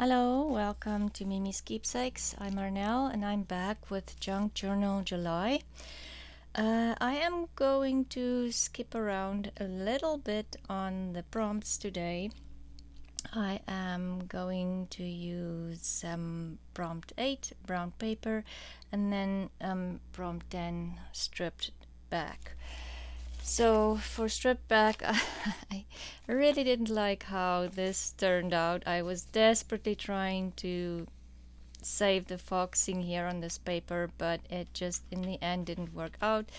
Hello, welcome to Miemie's Keepsakes. I'm Arnell and I'm back with Junk Journal July. I am going to skip around a little bit on the prompts today. I am going to use prompt 8, brown paper, and then prompt 10, stripped back. So for stripped back, I really didn't like how this turned out. I was desperately trying to save the foxing here on this paper, but it just in the end didn't work out.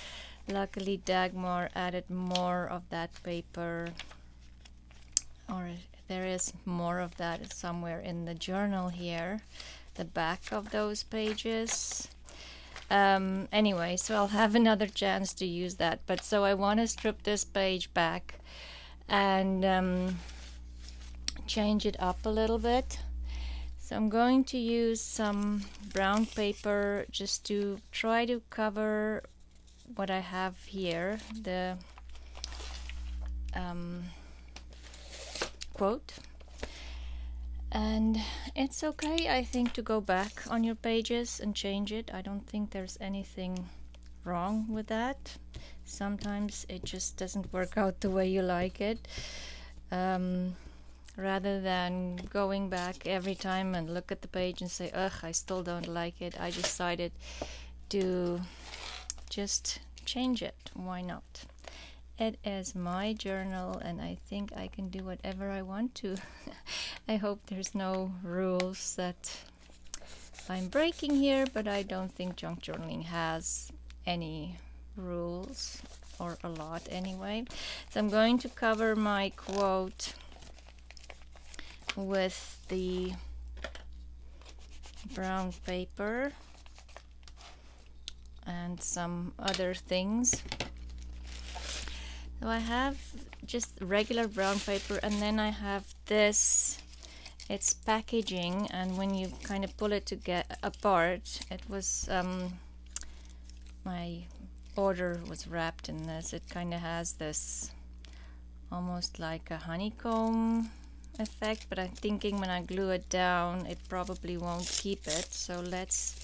Luckily Dagmar added more of that paper, or there is more of that somewhere in the journal here, the back of those pages. Anyway, so I'll have another chance to use that, but so I want to strip this page back and change it up a little bit. So I'm going to use some brown paper just to try to cover what I have here, the quote. And it's okay, I think, to go back on your pages and change it. I don't think there's anything wrong with that. Sometimes it just doesn't work out the way you like it. Rather than going back every time and look at the page and say, ugh, I still don't like it, I decided to just change it. Why not? It is my journal and I think I can do whatever I want to. I hope there's no rules that I'm breaking here, but I don't think junk journaling has any rules, or a lot anyway. So I'm going to cover my quote with the brown paper and some other things. So I have just regular brown paper, and then I have this. It's packaging, and when you kind of pull it to get apart, it was my order was wrapped in this. It kind of has this almost like a honeycomb effect, but I'm thinking when I glue it down it probably won't keep it. So let's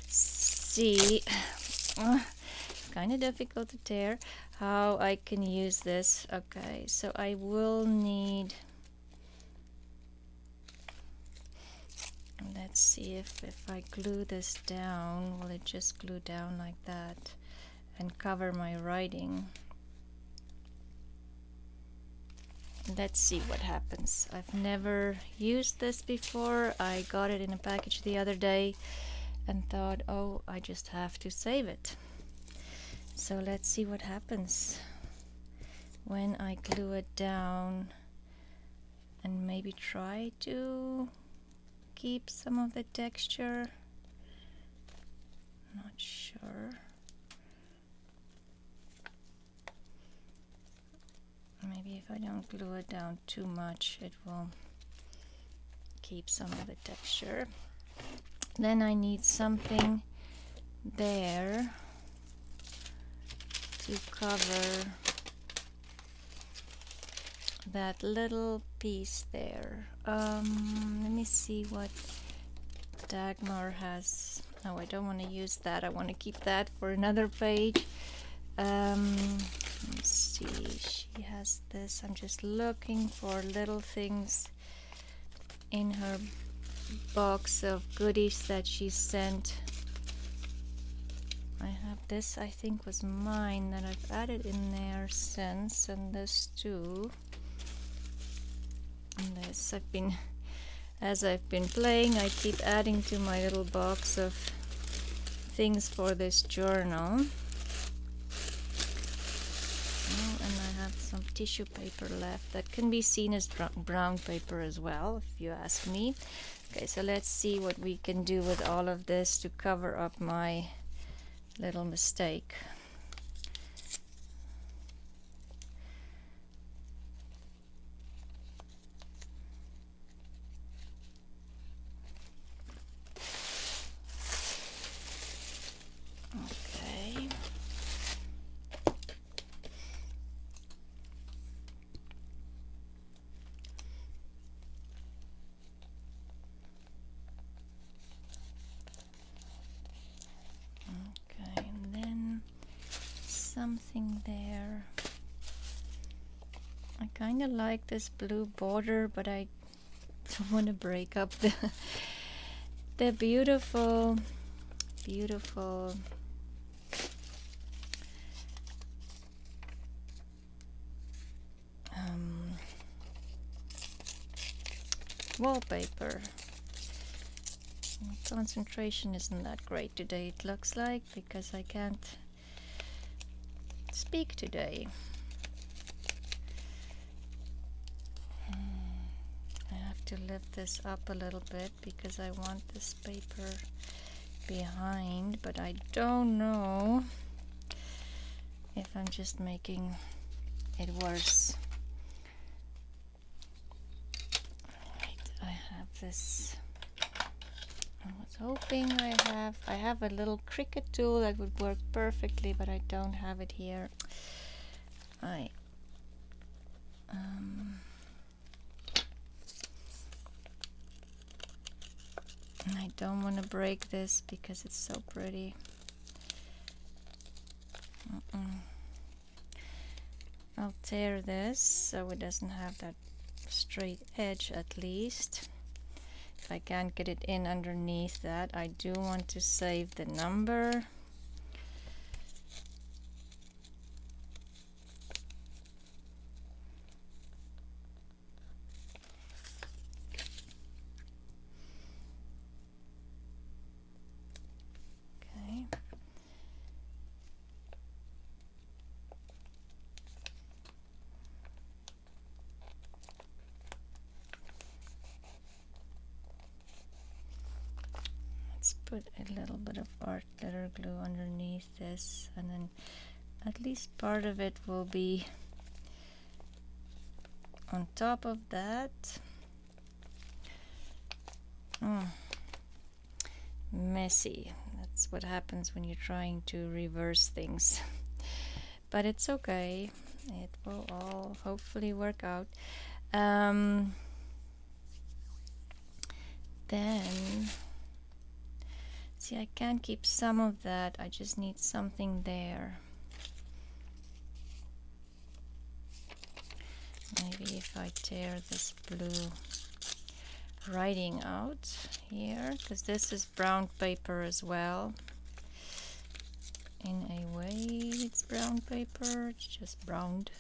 see. It's kind of difficult to tear, how I can use this. Okay, so I will need, let's see if I glue this down, will it just glue down like that and cover my writing? Let's see what happens. I've never used this before. I got it in a package the other day and thought, oh, I just have to save it. So let's see what happens when I glue it down and maybe try to keep some of the texture. Not sure. Maybe if I don't glue it down too much, it will keep some of the texture. Then I need something there to cover that little piece there. Let me see what Dagmar has. Oh, I don't want to use that. I want to keep that for another page. Let's see, she has this. I'm just looking for little things in her box of goodies that she sent. I have this, I think was mine, that I've added in there since, and this too. And this, as I've been playing, I keep adding to my little box of things for this journal. And I have some tissue paper left that can be seen as brown paper as well, if you ask me. Okay, so let's see what we can do with all of this to cover up my little mistake. Okay. something there. I kind of like this blue border, but I don't want to break up the beautiful wallpaper. Concentration isn't that great today, it looks like, because I can't speak today. I have to lift this up a little bit because I want this paper behind, but I don't know if I'm just making it worse. Right, I have this. I was hoping I have a little Cricut tool that would work perfectly, but I don't have it here. I don't want to break this because it's so pretty. I'll tear this so it doesn't have that straight edge at least. If I can't get it in underneath that, I do want to save the number. Okay. Let's put a little bit of art glitter glue underneath this, and then at least part of it will be on top of that. Messy. That's what happens when you're trying to reverse things. But it's okay. It will all hopefully work out. Then, see, I can keep some of that. I just need something there. Maybe if I tear this blue writing out here, because this is brown paper as well. In a way it's brown paper, it's just browned.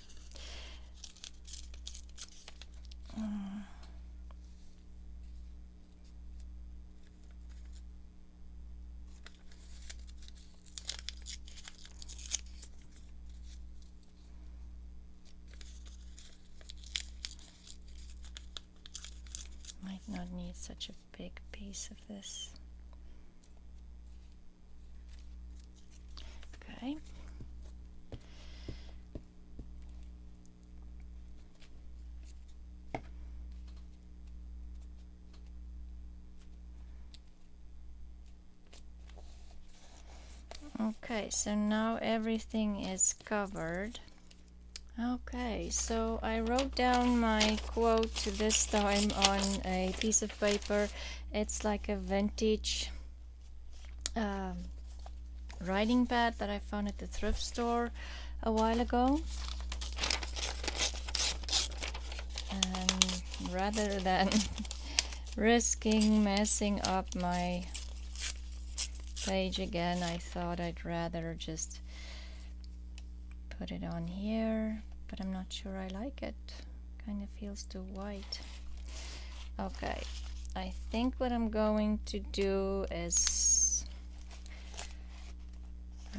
Might not need such a big piece of this. Okay. Okay, so now everything is covered. Okay, so I wrote down my quote this time on a piece of paper. It's like a vintage writing pad that I found at the thrift store a while ago. And rather than risking messing up my page again, I thought I'd rather just put it on here, but I'm not sure I like it. Kind of feels too white. Okay, I think what I'm going to do is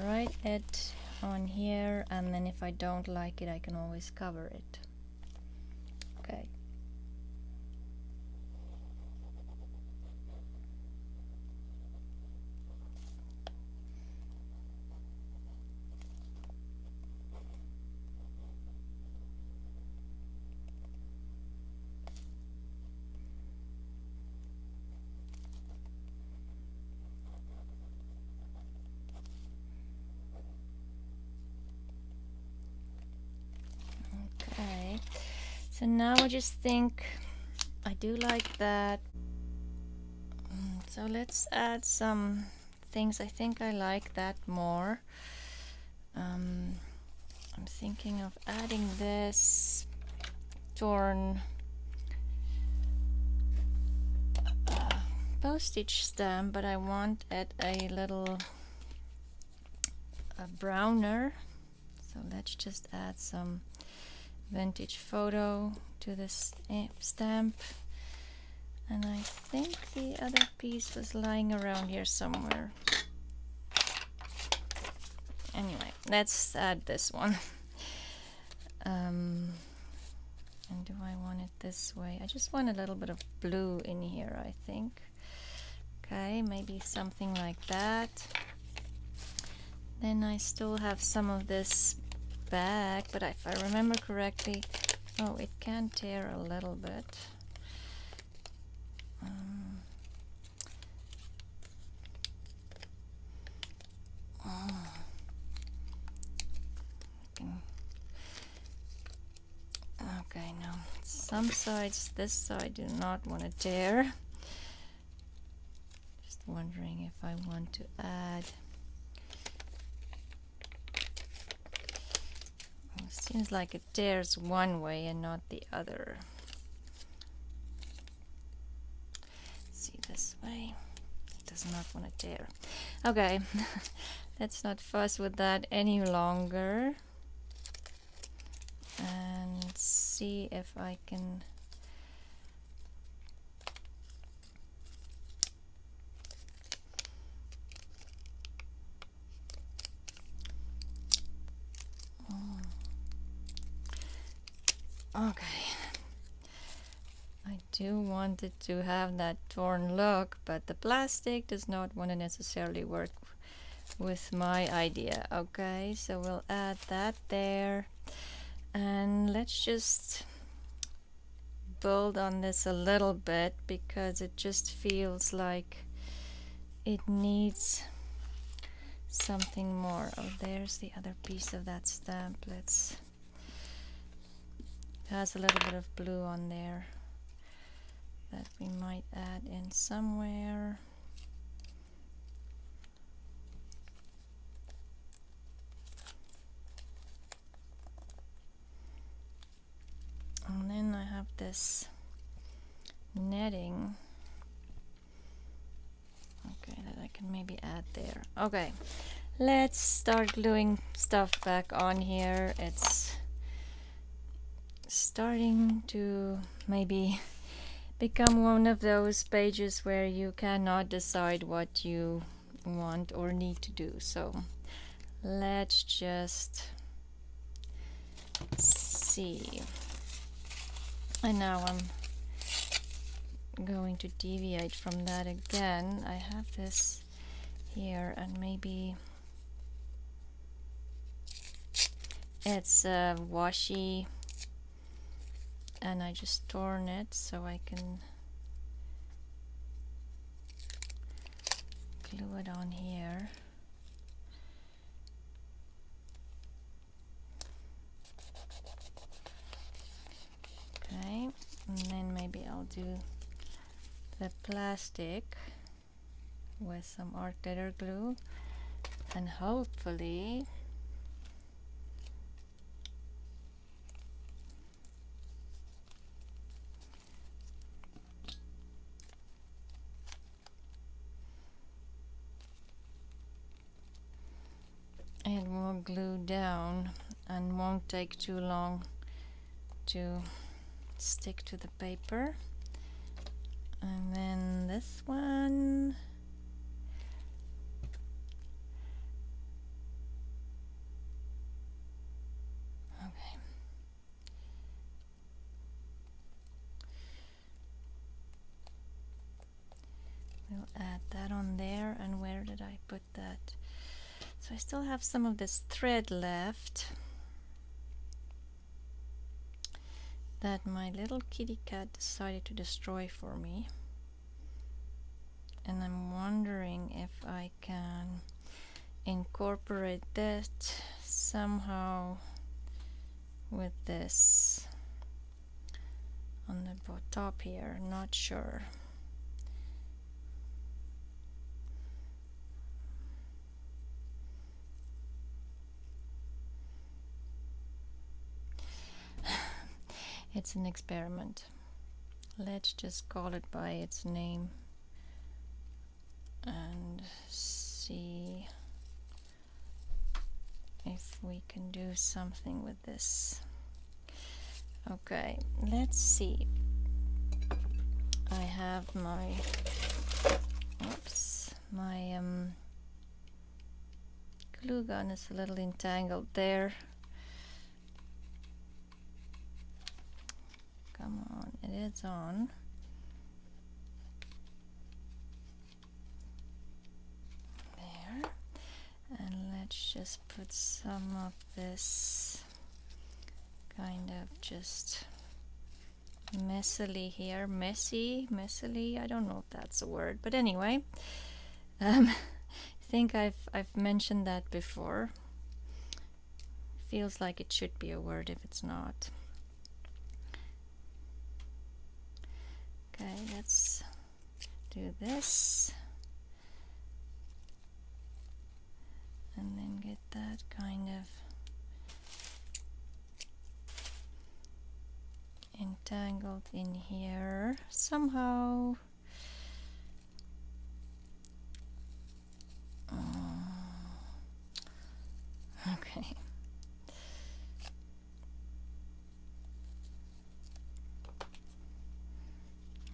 write it on here, and then if I don't like it, I can always cover it. Okay. Okay, so now I just think I do like that. So let's add some things. I think I like that more. I'm thinking of adding this torn postage stamp, but I want it a little browner. So let's just add some vintage photo to this stamp. And I think the other piece was lying around here somewhere. Anyway, let's add this one. And do I want it this way? I just want a little bit of blue in here, I think. Okay, maybe something like that. Then I still have some of this back, but if I remember correctly, oh, it can tear a little bit. Okay, no. Some sides, this side, do not want to tear. Just wondering if I want to add. It seems like it tears one way and not the other. Let's see this way. It does not want to tear. Okay, let's not fuss with that any longer. And see if I can okay. I do want it to have that torn look, but the plastic does not want to necessarily work with my idea. Okay, so we'll add that there. And let's just build on this a little bit because it just feels like it needs something more. Oh, there's the other piece of that stamp. It has a little bit of blue on there that we might add in somewhere. And then I have this netting, okay, that I can maybe add there. Okay, let's start gluing stuff back on here. It's starting to maybe become one of those pages where you cannot decide what you want or need to do. So let's just see. And now I'm going to deviate from that again. I have this here, and maybe it's washi, and I just torn it so I can glue it on here. Okay, and then maybe I'll do the plastic with some art glitter glue, and hopefully it will glue down and won't take too long to stick to the paper. And then this one, okay, we'll add that on there. And where did I put that? So I still have some of this thread left that my little kitty cat decided to destroy for me, and I'm wondering if I can incorporate that somehow with this on the top here. Not sure. It's an experiment. Let's just call it by its name and see if we can do something with this. Okay, let's see. I have my glue gun is a little entangled there. Come on, it is on. There. And let's just put some of this kind of just messily here. Messily, I don't know if that's a word, but anyway. I think I've mentioned that before. Feels like it should be a word if it's not. Okay, let's do this. And then get that kind of entangled in here somehow. Okay.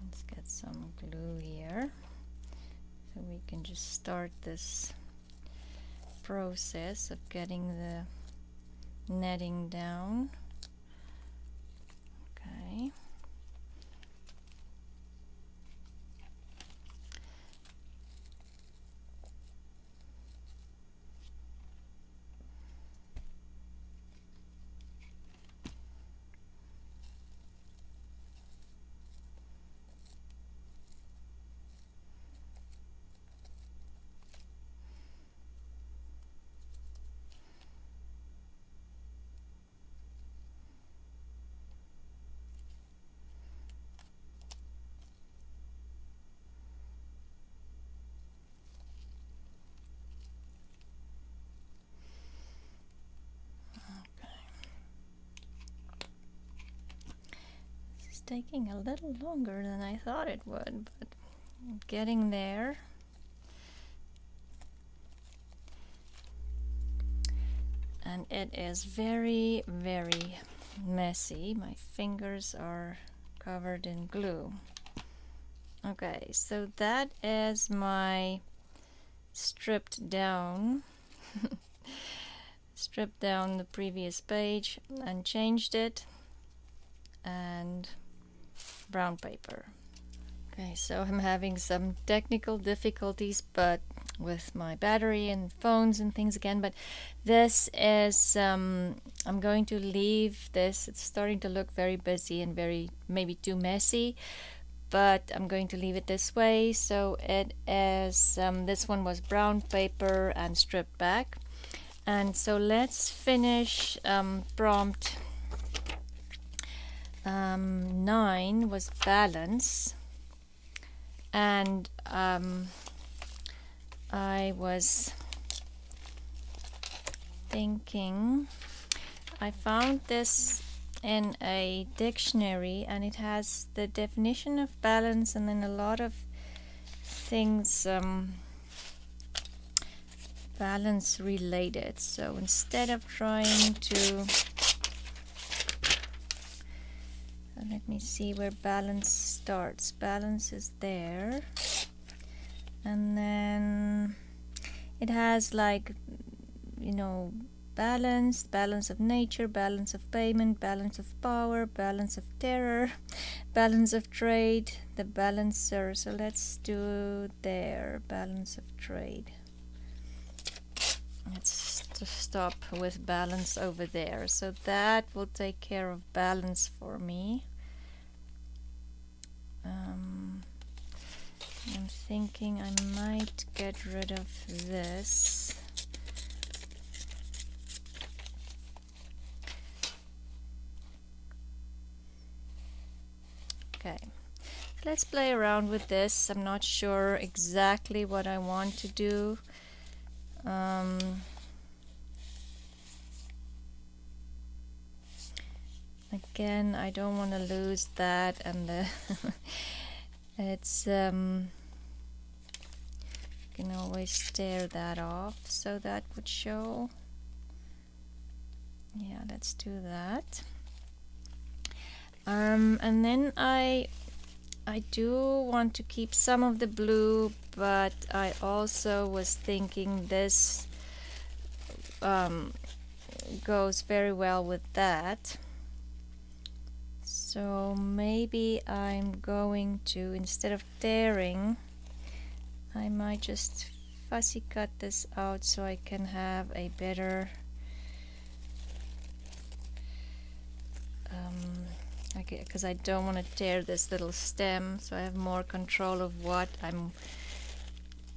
Let's get some glue here so we can just start this process of getting the netting down. Okay. Taking a little longer than I thought it would, but getting there. And it is very, very messy. My fingers are covered in glue. Okay, so that is my stripped down stripped down the previous page and changed it, and brown paper. Okay, so I'm having some technical difficulties but with my battery and phones and things again, but this is I'm going to leave this. It's starting to look very busy and very maybe too messy, but I'm going to leave it this way. So it is this one was brown paper and stripped back. And so let's finish prompt 9 was balance, and I was thinking, I found this in a dictionary and it has the definition of balance and then a lot of things balance related. So instead of trying to let me see where balance starts. Balance is there, and then it has, like, you know, balance of nature, balance of payment, balance of power, balance of terror, balance of trade, the balancer. So let's do there, balance of trade. Let's stop with balance over there. So that will take care of balance for me. I'm thinking I might get rid of this. Okay, let's play around with this. I'm not sure exactly what I want to do. Again, I don't want to lose that, and it's you can always tear that off, so that would show. Yeah, let's do that. And then I do want to keep some of the blue, but I also was thinking this goes very well with that. So maybe I'm going to, instead of tearing, I might just fussy cut this out so I can have a better because I don't want to tear this little stem, so I have more control of what I'm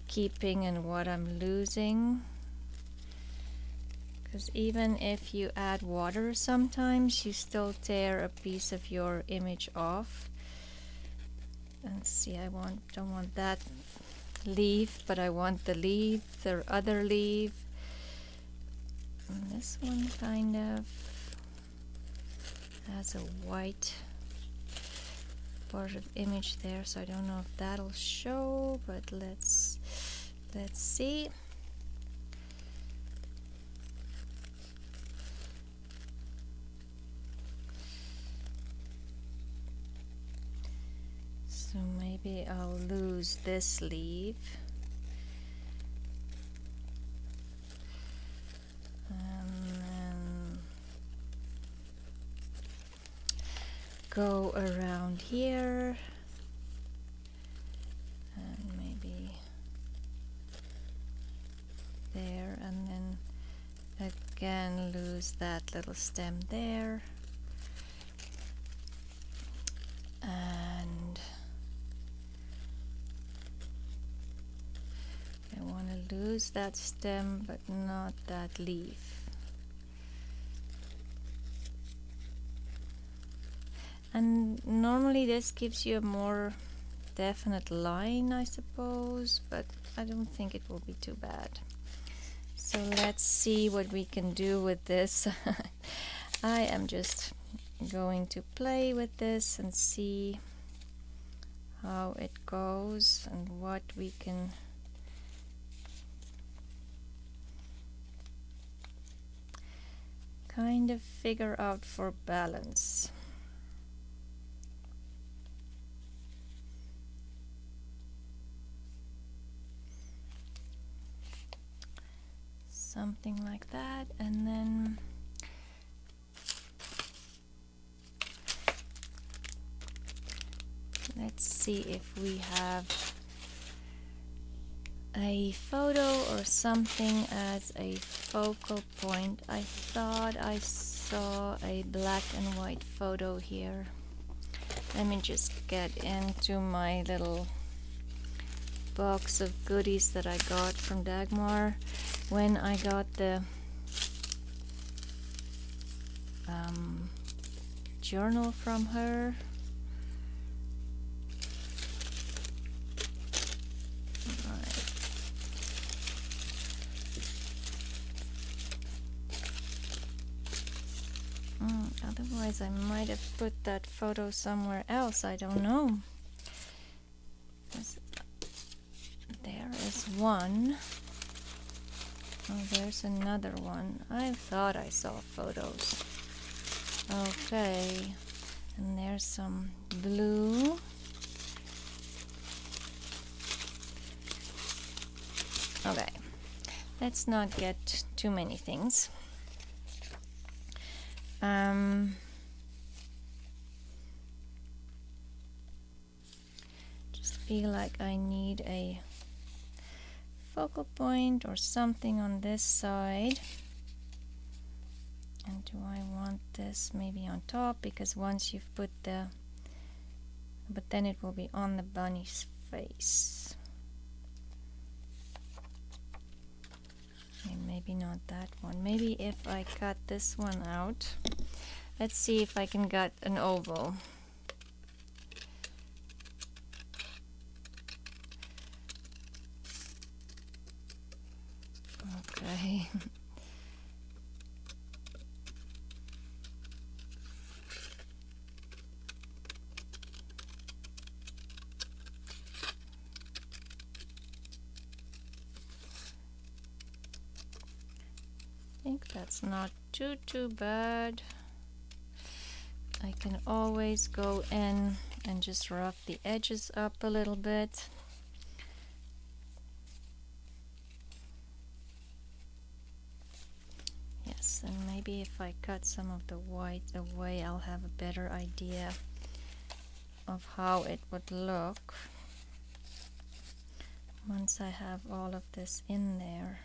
keeping and what I'm losing. Because even if you add water, sometimes you still tear a piece of your image off. And see, don't want that leaf, but I want the leaf, the other leaf. And this one kind of has a white part of image there, so I don't know if that'll show, but let's see. So maybe I'll lose this leaf. And then go around here. And maybe there, and then again lose that little stem there. And I want to lose that stem, but not that leaf. And normally this gives you a more definite line, I suppose, but I don't think it will be too bad. So let's see what we can do with this. I am just going to play with this and see how it goes and what we can kind of figure out for balance. Something like that, and then let's see if we have a photo or something as a focal point. I thought I saw a black and white photo here. Let me just get into my little box of goodies that I got from Dagmar when I got the journal from her. Otherwise I might have put that photo somewhere else, I don't know. There is one. Oh, there's another one. I thought I saw photos. Okay, and there's some blue. Okay, let's not get too many things. Just feel like I need a focal point or something on this side. And do I want this maybe on top, because once you've put the, but then it will be on the bunny's face. Okay, maybe not that one. Maybe if I cut this one out. Let's see if I can get an oval. Okay. That's not too bad. I can always go in and just rough the edges up a little bit. Yes, and maybe if I cut some of the white away, I'll have a better idea of how it would look once I have all of this in there.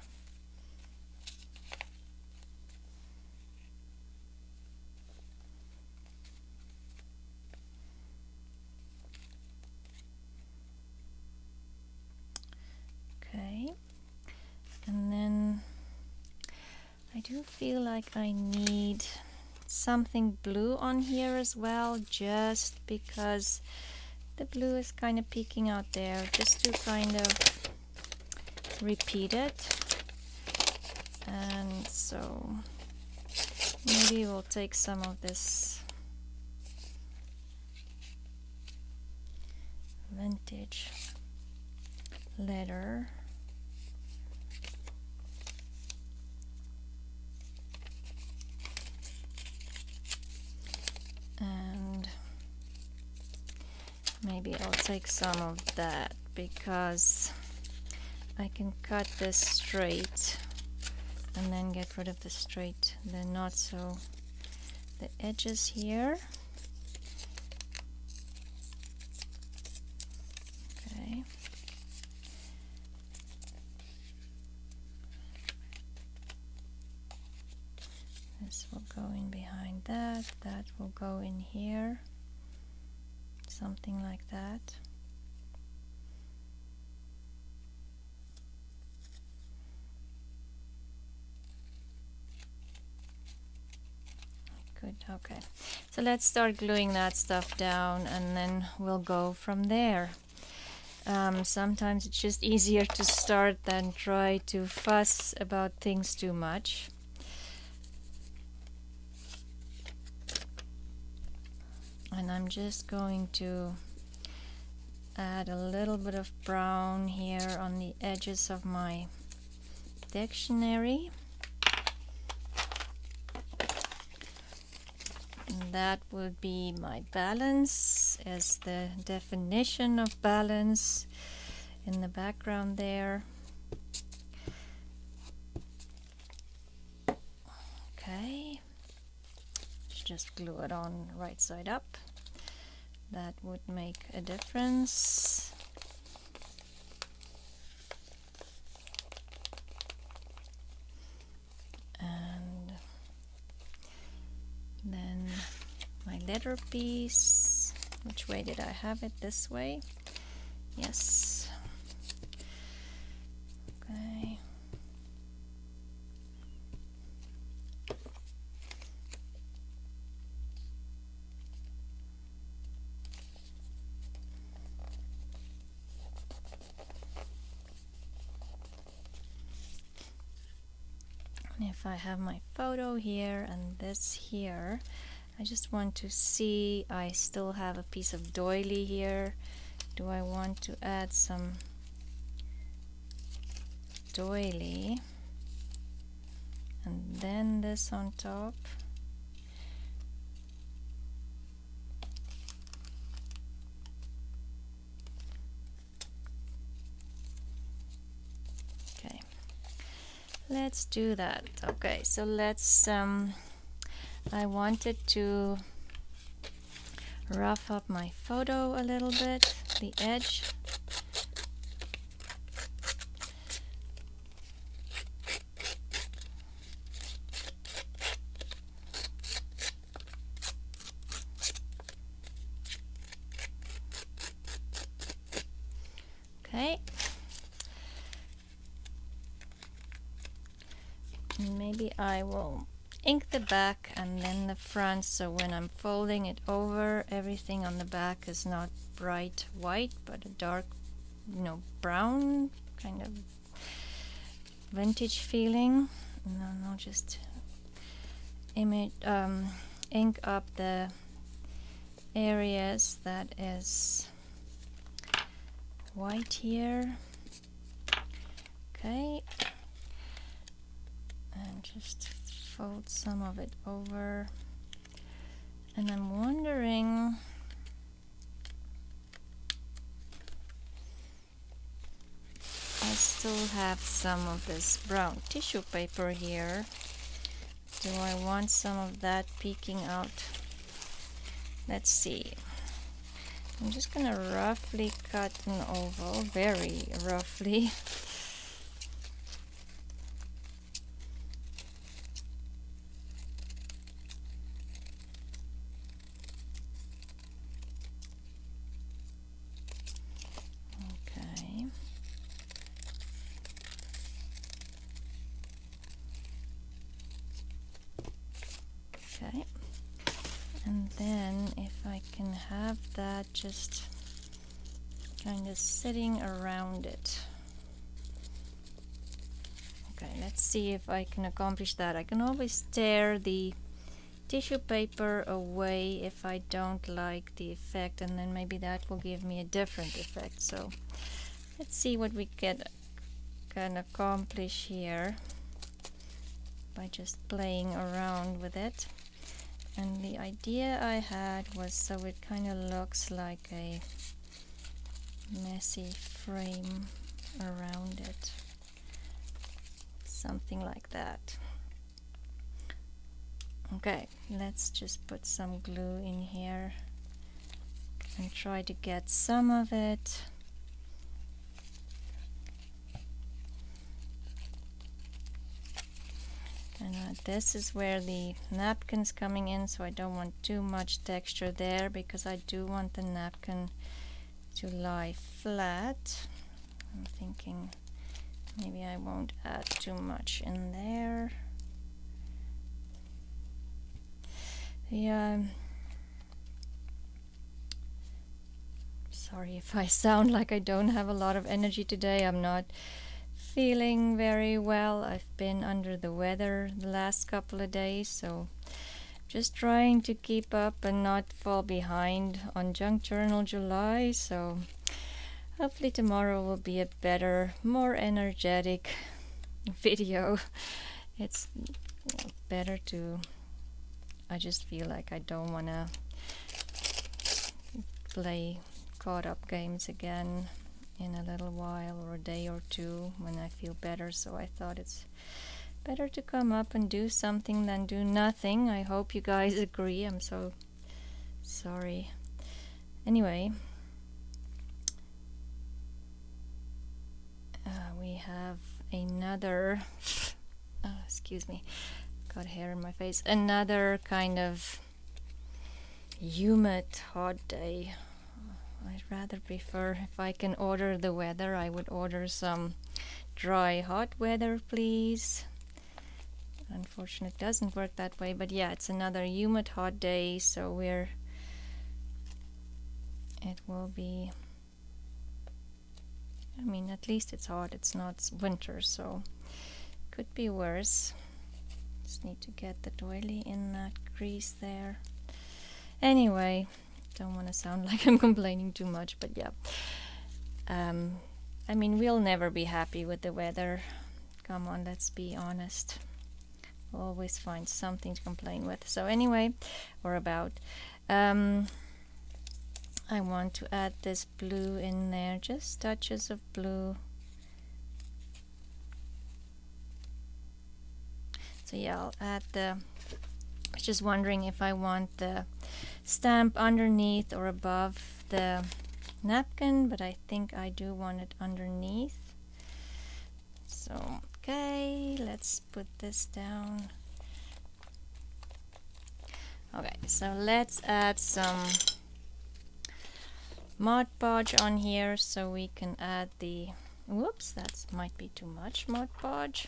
Okay, and then I do feel like I need something blue on here as well, just because the blue is kind of peeking out there, just to kind of repeat it. And so maybe we'll take some of this vintage leather and maybe I'll take some of that, because I can cut this straight and then get rid of the not so the edges here. Okay. This will go in behind that, that will go in here, something like that. Good, okay. So let's start gluing that stuff down and then we'll go from there. Sometimes it's just easier to start than try to fuss about things too much. And I'm just going to add a little bit of brown here on the edges of my dictionary. And that would be my balance, as the definition of balance in the background there. Okay, just glue it on right side up. That would make a difference. And then my letter piece, which way did I have it? This way? Yes. Okay. And if I have my photo here and this here, I just want to see, I still have a piece of doily here. Do I want to add some doily and then this on top? Okay, let's do that. Okay, so let's I wanted to rough up my photo a little bit, the edge. Okay. And maybe I will ink the back and then the front, so when I'm folding it over, everything on the back is not bright white but a dark, brown, kind of vintage feeling. And then I'll just ink up the areas that is white here. Okay, and just fold some of it over, and I'm wondering, I still have some of this brown tissue paper here. Do I want some of that peeking out? Let's see. I'm just gonna roughly cut an oval, very roughly. Okay. Okay. And then if I can have that just kind of sitting around it. Okay, let's see if I can accomplish that. I can always tear the tissue paper away if I don't like the effect, and then maybe that will give me a different effect. So let's see what we can accomplish here by just playing around with it. And the idea I had was so it kind of looks like a messy frame around it, something like that. Okay, let's just put some glue in here and try to get some of it. And this is where the napkin's coming in, so I don't want too much texture there because I do want the napkin to lie flat. I'm thinking maybe I won't add too much in there. Yeah, sorry if I sound like I don't have a lot of energy today. I'm not feeling very well. I've been under the weather the last couple of days, so just trying to keep up and not fall behind on Junk Journal July. So hopefully tomorrow will be a better, more energetic video. It's better to, I just feel like I don't want to play caught up games again in a little while or a day or two when I feel better. So I thought it's better to come up and do something than do nothing. I hope you guys agree. I'm so sorry. Anyway, we have another excuse me, got hair in my face, another kind of humid hot day. I'd rather prefer, if I can order the weather, I would order some dry hot weather, please. Unfortunately, it doesn't work that way, but yeah, it's another humid hot day, so it will be, I mean, at least it's hot, it's not winter, so could be worse. Just need to get the doily in that crease there. Anyway, don't want to sound like I'm complaining too much, but yeah. I mean, we'll never be happy with the weather. Come on, let's be honest. We'll always find something to complain with. So anyway, or about. I want to add this blue in there, just touches of blue. So yeah, I'll add the, I was just wondering if I want the stamp underneath or above the napkin, but I think I do want it underneath. So okay, let's put this down. Okay, so let's add some Mod Podge on here so we can add the, whoops, that might be too much Mod Podge.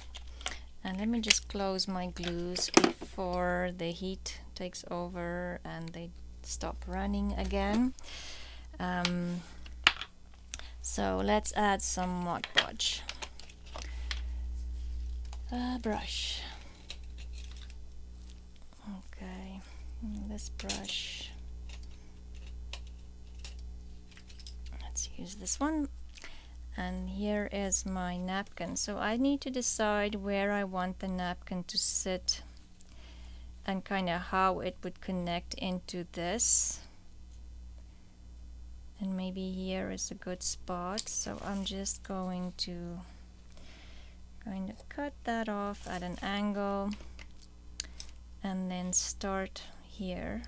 And let me just close my glues before the heat takes over and they stop running again. So let's add some Mod Podge. Brush. Okay, this brush. Let's use this one. And here is my napkin. So I need to decide where I want the napkin to sit and kind of how it would connect into this. And maybe here is a good spot, so I'm just going to kind of cut that off at an angle and then start here.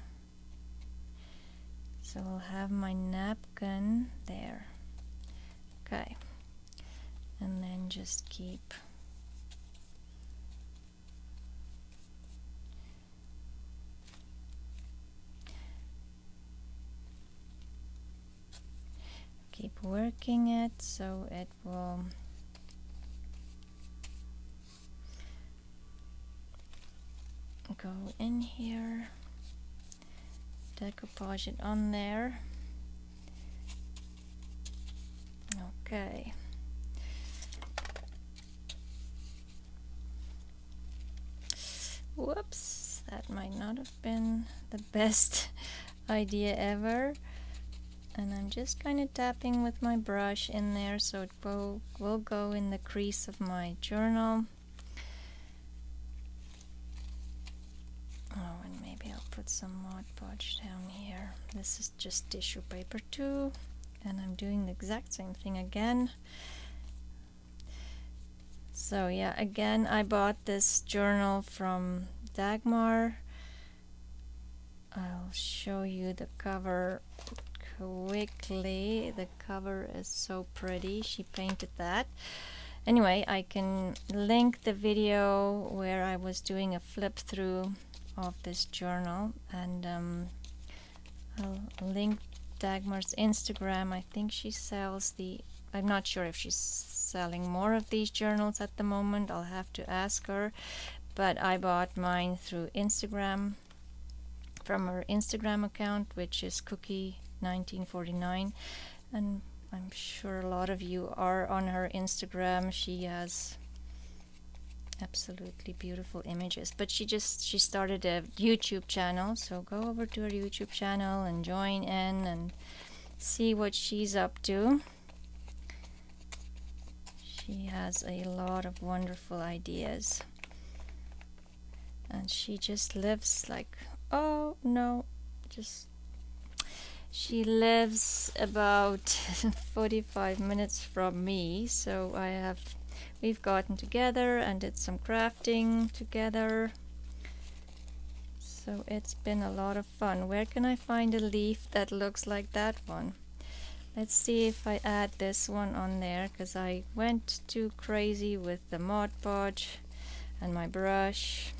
So I'll have my napkin there. Okay, and then just keep working it so it will go in here, decoupage it on there. Okay. Whoops, that might not have been the best idea ever. And I'm just kind of tapping with my brush in there so it will go in the crease of my journal. Oh, and maybe I'll put some Mod Podge down here. This is just tissue paper too, and I'm doing the exact same thing again. So yeah, again, I bought this journal from Dagmar. I'll show you the cover quickly. The cover is so pretty. She painted that. Anyway, I can link the video where I was doing a flip through of this journal, and I'll link Dagmar's Instagram. I think she sells I'm not sure if she's selling more of these journals at the moment. I'll have to ask her, but I bought mine through Instagram, from her Instagram account, which is Cookie1949, and I'm sure a lot of you are on her Instagram. She has absolutely beautiful images, but she started a YouTube channel, so go over to her YouTube channel and join in and see what she's up to. She has a lot of wonderful ideas, and she just lives like, oh no, just she lives about 45 minutes from me, so we've gotten together and did some crafting together. So it's been a lot of fun. Where can I find a leaf that looks like that one? Let's see if I add this one on there, because I went too crazy with the Mod Podge and my brush,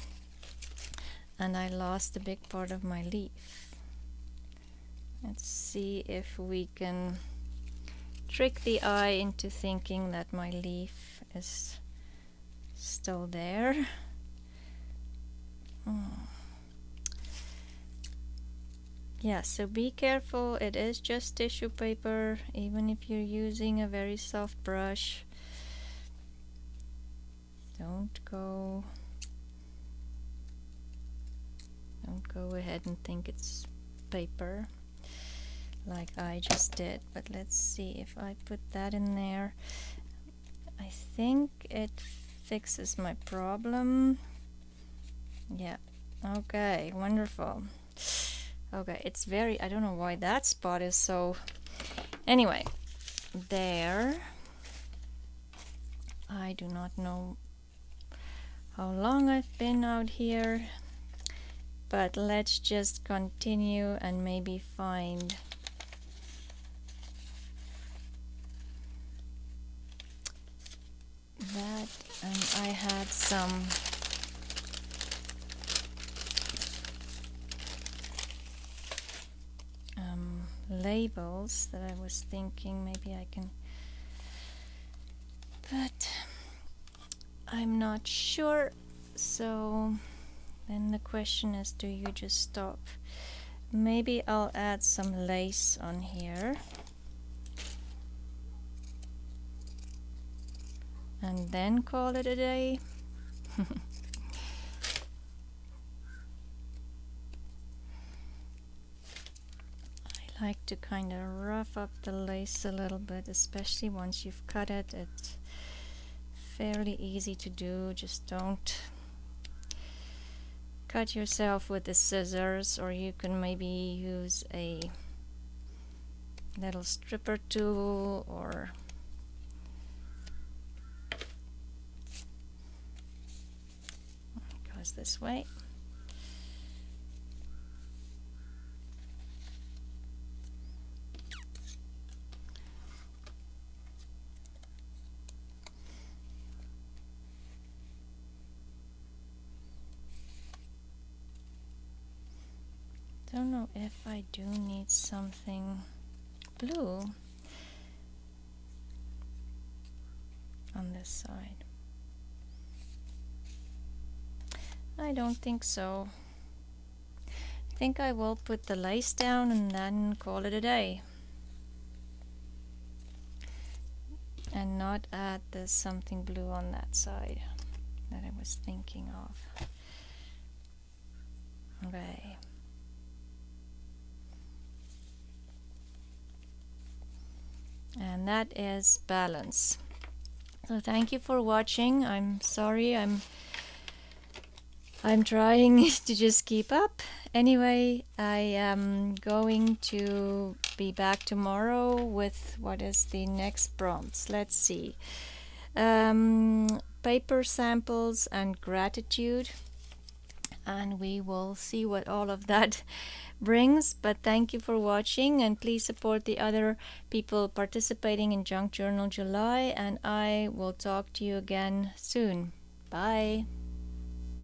and I lost a big part of my leaf. Let's see if we can trick the eye into thinking that my leaf is still there. Yeah, so be careful. It is just tissue paper, even if you're using a very soft brush. Don't go ahead and think it's paper like I just did. But let's see if I put that in there. I think it fixes my problem. Yeah, okay, wonderful. Okay, it's very, I don't know why that spot is so, anyway, there. I do not know how long I've been out here, but let's just continue and maybe find that. And I had some labels that I was thinking maybe I can, but I'm not sure. So then the question is, do you just stop? Maybe I'll add some lace on here and then call it a day. I like to kind of rough up the lace a little bit, especially once you've cut it. It's fairly easy to do. Just don't cut yourself with the scissors, or you can maybe use a little stripper tool, or it goes this way. Don't know if I do need something blue on this side. I don't think so. I think I will put the lace down and then call it a day, and not add the something blue on that side that I was thinking of. Okay. And that is balance. So thank you for watching. I'm sorry, I'm trying to just keep up. Anyway, I am going to be back tomorrow with what is the next prompts. Let's see. Paper samples and gratitude, and we will see what all of that brings. But thank you for watching, and please support the other people participating in Junk Journal July, and I will talk to you again soon. Bye.